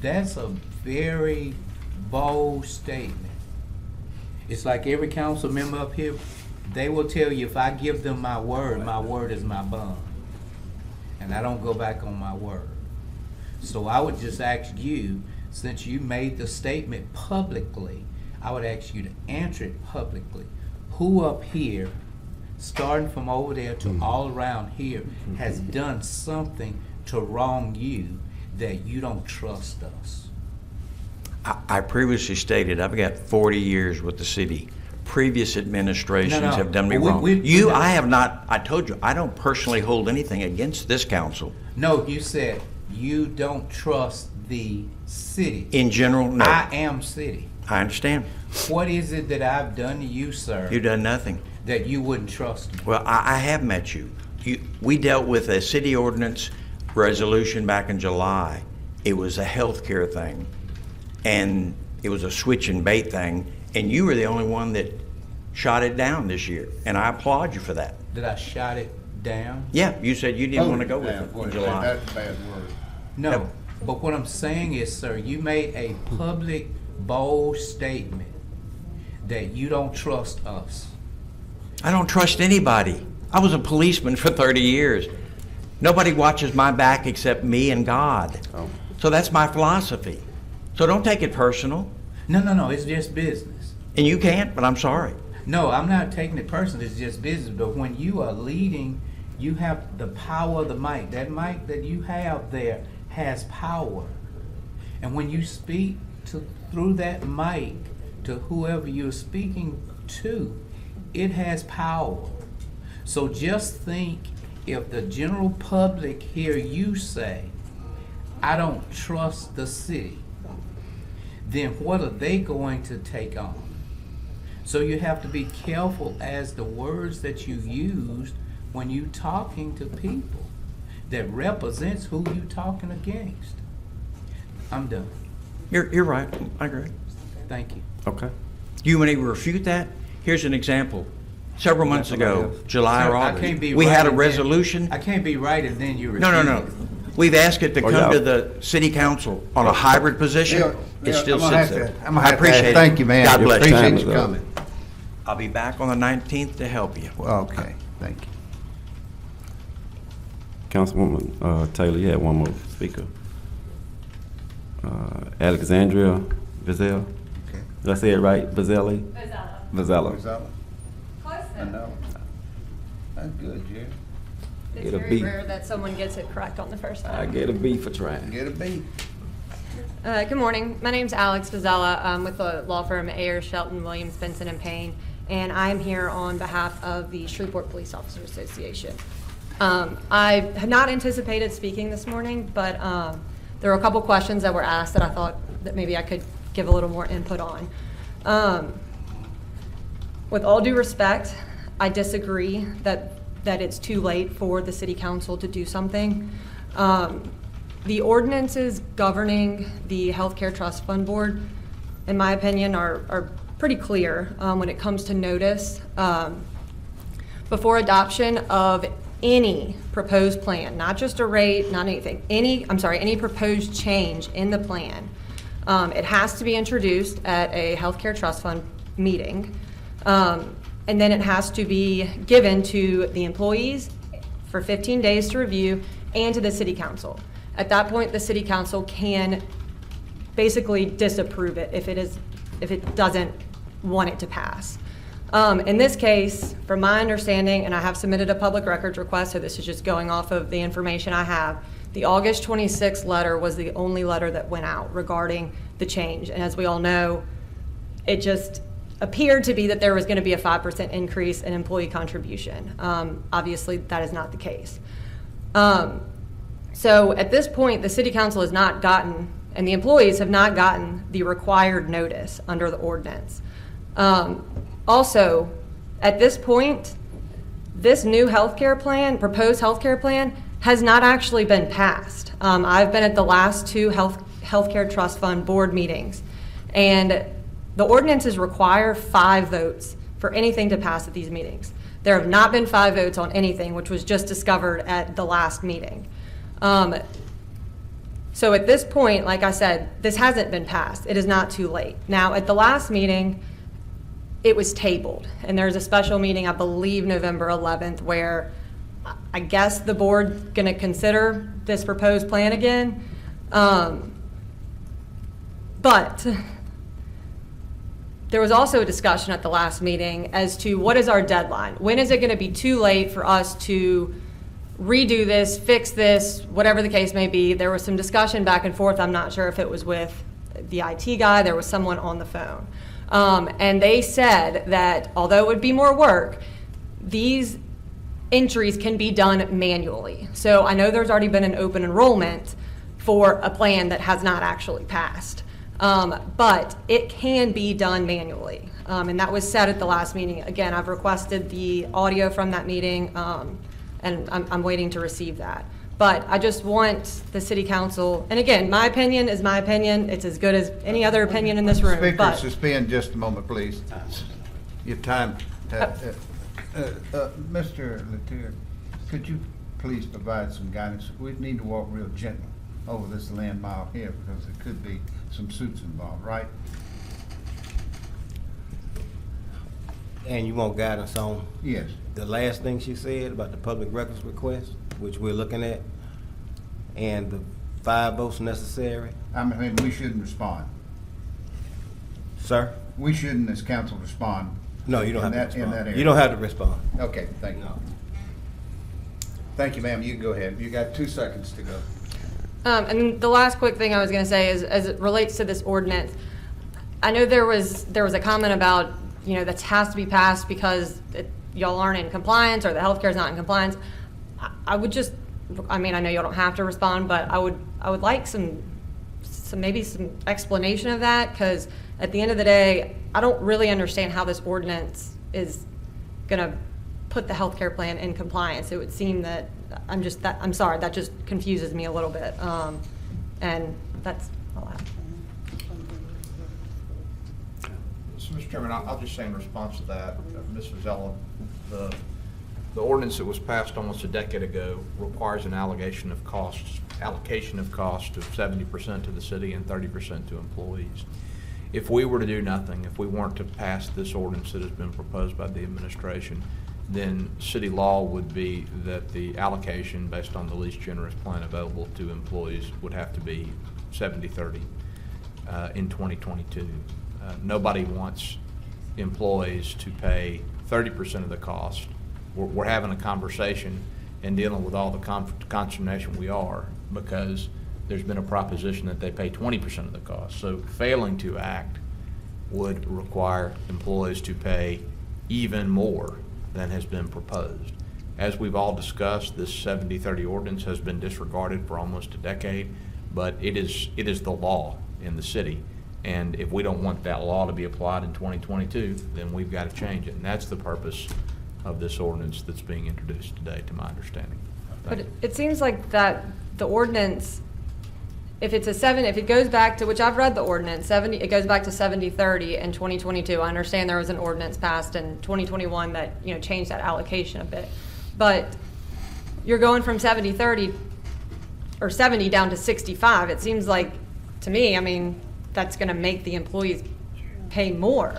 Speaker 2: that's a very bold statement. It's like every council member up here, they will tell you, if I give them my word is my bond. And I don't go back on my word. So I would just ask you, since you made the statement publicly, I would ask you to answer it publicly. Who up here, starting from over there to all around here, has done something to wrong you that you don't trust us?
Speaker 8: I previously stated I've got 40 years with the city. Previous administrations
Speaker 2: No.
Speaker 8: have done me
Speaker 2: Well,
Speaker 8: wrong. I have not. I told you, I don't personally hold anything against this council.
Speaker 2: No, you said you don't trust the city.
Speaker 8: In general, no.
Speaker 2: I am city.
Speaker 8: I understand.
Speaker 2: What is it that I've done to you, sir,
Speaker 8: You've done nothing.
Speaker 2: that you wouldn't trust me?
Speaker 8: Well, I have met you. We dealt with a city ordinance resolution back in July. It was a healthcare thing, and it was a switch and bait thing, and you were the only one that shot it down this year, and I applaud you for that.
Speaker 2: Did I shot it down?
Speaker 8: Yeah, you said you didn't want to go with it in July.
Speaker 1: That's a bad word.
Speaker 2: No, but what I'm saying is, sir, you made a public, bold statement that you don't trust us.
Speaker 8: I don't trust anybody. I was a policeman for 30 years. Nobody watches my back except me and God. So that's my philosophy. So don't take it personal.
Speaker 2: No, it's just business.
Speaker 8: And you can't, but I'm sorry.
Speaker 2: No, I'm not taking it personal, it's just business, but when you are leading, you have the power of the mic. That mic that you have there has power. And when you speak through that mic to whoever you're speaking to, it has power. So just think, if the general public hear you say, I don't trust the city, then what are they going to take on? So you have to be careful as the words that you use when you talking to people that represents who you talking against. I'm done.
Speaker 8: You're right. I agree.
Speaker 2: Thank you.
Speaker 12: Okay.
Speaker 8: You want to refute that? Here's an example. Several months ago, July or
Speaker 2: Sir, I
Speaker 8: August,
Speaker 2: can't be
Speaker 8: we
Speaker 2: right
Speaker 8: had a
Speaker 2: and then-
Speaker 8: resolution.
Speaker 2: I can't be right and then you refuse.
Speaker 8: No. We've asked it to
Speaker 12: Oh,
Speaker 8: come
Speaker 12: yeah.
Speaker 8: to the city council on a hybrid position. It still
Speaker 1: I'm gonna
Speaker 8: sits
Speaker 1: have
Speaker 8: there.
Speaker 1: to- I'm gonna
Speaker 8: I
Speaker 1: have to
Speaker 8: appreciate it.
Speaker 1: Thank you, man.
Speaker 8: God bless you.
Speaker 1: Appreciate
Speaker 12: Time
Speaker 1: you
Speaker 12: is up.
Speaker 1: coming.
Speaker 8: I'll be back on the 19th to help you.
Speaker 1: Okay, thank you.
Speaker 12: Councilwoman Taylor, you had one more speaker. Alexandria Vizelle.
Speaker 1: Okay.
Speaker 12: Did I say it right? Vizelle? Vizella.
Speaker 1: Close I know. That's good, Jerry.
Speaker 12: Get
Speaker 14: It's
Speaker 12: a
Speaker 14: very
Speaker 12: beat.
Speaker 14: rare that someone gets it correct on the first
Speaker 12: I
Speaker 14: time.
Speaker 12: get a B for trying.
Speaker 1: Get a beat.
Speaker 14: Good morning. My name's Alex Vizella. I'm with the law firm Ayers, Shelton, Williams, Benson, and Payne, and I'm here on behalf of the Shreveport Police Officer Association. I had not anticipated speaking this morning, but there were a couple questions that were asked that I thought that maybe I could give a little more input on. With all due respect, I disagree that it's too late for the city council to do something. The ordinances governing the Healthcare Trust Fund Board, in my opinion, are pretty clear when it comes to notice. Before adoption of any proposed plan, not just a rate, not anything, any proposed change in the plan, it has to be introduced at a Healthcare Trust Fund meeting. And then it has to be given to the employees for 15 days to review and to the city council. At that point, the city council can basically disapprove it if it doesn't want it to pass. In this case, from my understanding, and I have submitted a public records request, so this is just going off of the information I have, the August 26th letter was the only letter that went out regarding the change. And as we all know, it just appeared to be that there was going to be a 5% increase in employee contribution. Obviously, that is not the case. So at this point, the city council has not gotten, and the employees have not gotten the required notice under the ordinance. Also, at this point, this new healthcare plan, proposed healthcare plan, has not actually been passed. I've been at the last two healthcare trust fund board meetings, and the ordinances require 5 votes for anything to pass at these meetings. There have not been 5 votes on anything, which was just discovered at the last meeting. So at this point, like I said, this hasn't been passed. It is not too late. Now, at the last meeting, it was tabled, and there's a special meeting, I believe November 11th, where I guess the board's gonna consider this proposed plan again. But there was also a discussion at the last meeting as to what is our deadline? When is it gonna be too late for us to redo this, fix this, whatever the case may be? There was some discussion back and forth. I'm not sure if it was with the IT guy, there was someone on the phone. And they said that although it would be more work, these entries can be done manually. So I know there's already been an open enrollment for a plan that has not actually passed. But it can be done manually. And that was said at the last meeting. Again, I've requested the audio from that meeting, and I'm waiting to receive that. But I just want the city council, and again, my opinion is my opinion. It's as good as any other opinion in this room.
Speaker 13: Speaker,
Speaker 14: But
Speaker 13: suspend just a moment, please. Your time. Mr. Latier, could you please provide some guidance? We need to walk real gently over this land mile here because there could be some suits involved, right?
Speaker 11: And you want guidance on
Speaker 13: Yes.
Speaker 11: the last thing she said about the public records request, which we're looking at, and the 5 votes necessary.
Speaker 13: I mean, we shouldn't respond.
Speaker 11: Sir?
Speaker 13: We shouldn't, as council, respond.
Speaker 11: No, you don't
Speaker 13: in
Speaker 11: have to
Speaker 13: that- in that
Speaker 11: respond.
Speaker 13: area.
Speaker 11: You don't have to respond.
Speaker 13: Okay, thank you. Thank you, ma'am. You can go ahead. You got 2 seconds to go.
Speaker 14: And the last quick thing I was going to say is, as it relates to this ordinance, I know there was a comment about, that has to be passed because y'all aren't in compliance or the healthcare is not in compliance. I would just, I know y'all don't have to respond, but I would like some explanation of that, because at the end of the day, I don't really understand how this ordinance is going to put the healthcare plan in compliance. It would seem that I'm sorry, that just confuses me a little bit. And that's all I have.
Speaker 7: So, Mr. Chairman, I'll just say in response to that, Ms. Vazella, the ordinance that was passed almost a decade ago requires an allocation of cost of 70% to the city and 30% to employees. If we were to do nothing, if we weren't to pass this ordinance that has been proposed by the administration, then city law would be that the allocation based on the least generous plan available to employees would have to be 70-30 in 2022. Nobody wants employees to pay 30% of the cost. We're having a conversation and dealing with all the consternation we are because there's been a proposition that they pay 20% of the cost. So failing to act would require employees to pay even more than has been proposed. As we've all discussed, this 70-30 ordinance has been disregarded for almost a decade, but it is the law in the city. And if we don't want that law to be applied in 2022, then we've got to change it. And that's the purpose of this ordinance that's being introduced today, to my understanding.
Speaker 14: But it seems like that the ordinance, if it goes back to, which I've read the ordinance, it goes back to 70-30 in 2022. I understand there was an ordinance passed in 2021 that, changed that allocation a bit. But you're going from 70-30 or 70 down to 65. It seems like, to me, that's going to make the employees pay more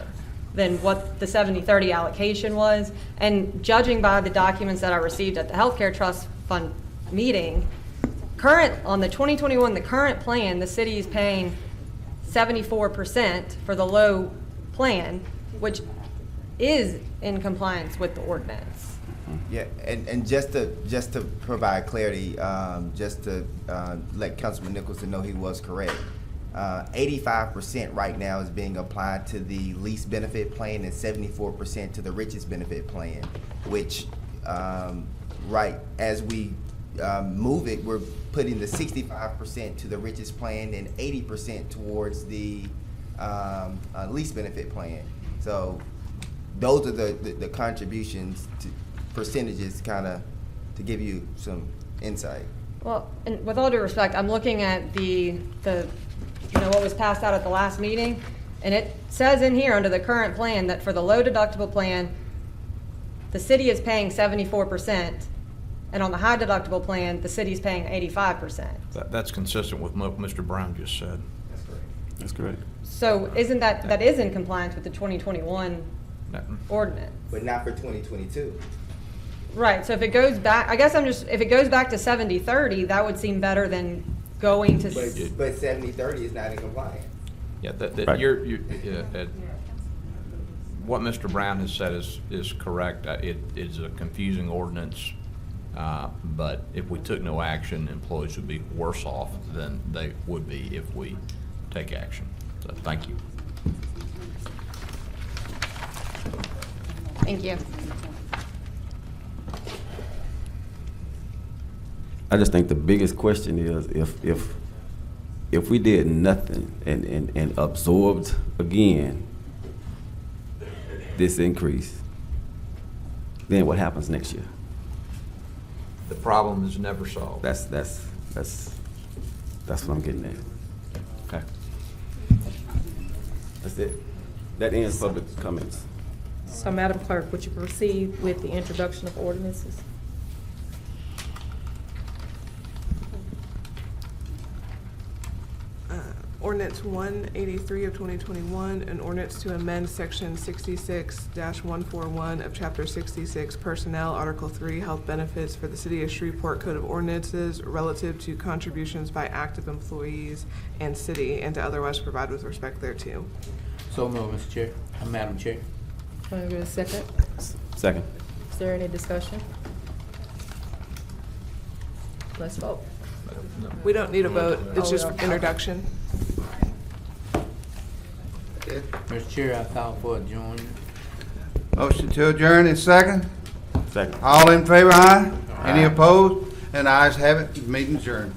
Speaker 14: than what the 70-30 allocation was. And judging by the documents that I received at the Healthcare Trust Fund meeting, on the 2021, the current plan, the city is paying 74% for the low plan, which is in compliance with the ordinance.
Speaker 15: Yeah, and just to provide clarity, just to let Councilman Nicholson know he was correct. 85% right now is being applied to the least benefit plan and 74% to the richest benefit plan, which right as we move it, we're putting the 65% to the richest plan and 80% towards the least benefit plan. So those are the contributions to percentages, kind of to give you some insight.
Speaker 14: Well, and with all due respect, I'm looking at the what was passed out at the last meeting, and it says in here under the current plan that for the low deductible plan, the city is paying 74%, and on the high deductible plan, the city's paying 85%.
Speaker 7: That's consistent with what Mr. Brown just said.
Speaker 15: That's correct.
Speaker 12: That's correct.
Speaker 14: So isn't that is in compliance with the 2021 ordinance?
Speaker 15: But not for 2022.
Speaker 14: Right, so if it goes back, if it goes back to 70-30, that would seem better than going to.
Speaker 15: But 70-30 is not in compliance.
Speaker 7: Yeah,
Speaker 12: Right.
Speaker 7: What Mr. Brown has said is correct. It is a confusing ordinance, but if we took no action, employees would be worse off than they would be if we take action. So, thank you.
Speaker 14: Thank you.
Speaker 12: I just think the biggest question is if we did nothing and absorbed again this increase, then what happens next year?
Speaker 7: The problem is never solved.
Speaker 12: That's what I'm getting at. Okay. That's it. That ends public comments.
Speaker 9: So, Madam Clerk, would you proceed with the introduction of ordinances?
Speaker 16: Ordinance 183 of 2021, an ordinance to amend Section 66-141 of Chapter 66 Personnel, Article 3, Health Benefits for the City of Shreveport Code of Ordinances relative to contributions by active employees and city, and to otherwise provide with respect thereto.
Speaker 2: So moved, Mr. Chair, Madam Chair.
Speaker 9: Can I get a second?
Speaker 12: Second.
Speaker 9: Is there any discussion? Let's vote.
Speaker 16: We don't need a vote, it's just
Speaker 9: Oh,
Speaker 16: introduction.
Speaker 2: Mr. Chair, I call for adjournment.
Speaker 1: Motion to adjourn is second.
Speaker 12: Second.
Speaker 1: All in favor, aye? Any opposed? And ayes have it, meeting adjourned.